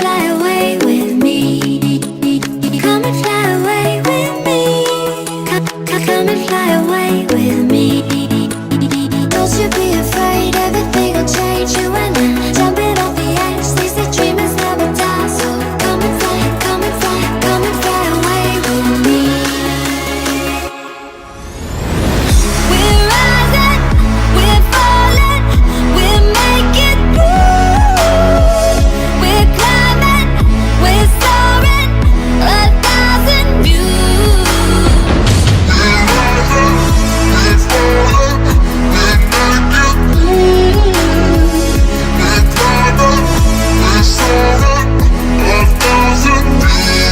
fly away with me. Come and fly away with me. Come and fly away with me. Don't you be afraid, everything will change. You and I, jumping off the edge. They say dreamers never die. So come and fly, come and fly, come and fly away with me. We're rising, we're falling, we're making moves. We're climbing, we're soaring, 1,000 views. We're rising, we're falling, we're making moves. We're climbing, we're soaring, 1,000 views.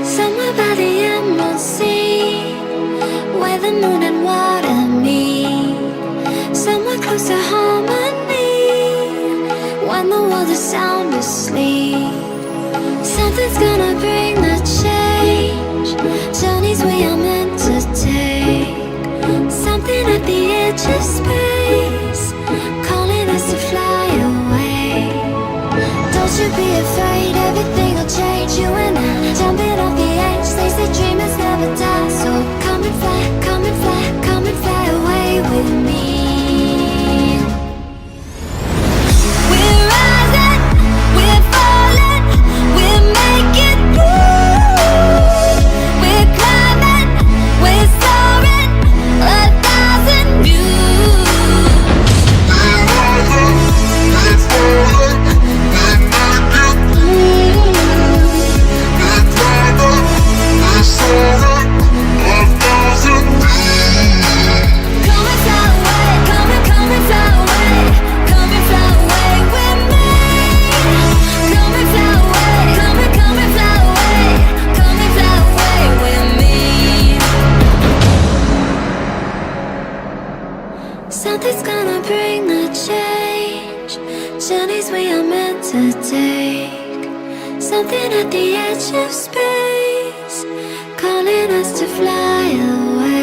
Somewhere by the emerald sea, where the moon and water meet. Somewhere close to harmony, when the world is sound asleep. Something's gonna bring the change, journeys we are meant to take. Something at the edge of space, calling us to fly away. Don't you be afraid, everything will change. You and I, jumping off the edge. They say dreamers never die. So come and fly, come and fly, come and fly away with me. We're rising, we're falling, we're making moves. We're climbing, we're soaring, 1,000 views. We're rising, we're falling, we're making moves. We're climbing, we're soaring, 1,000 views. Come and fly away, come and fly away, come and fly away with me. Come and fly away, come and fly away, come and fly away with me. Something's gonna bring the change, journeys we are meant to take. Something at the edge of space, calling us to fly away.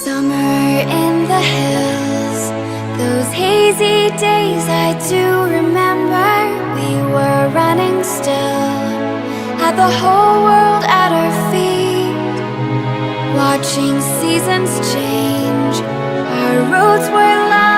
Summer in the hills, those hazy days I do remember. We were running still, had the whole world at our feet, watching seasons change. Our roads were lined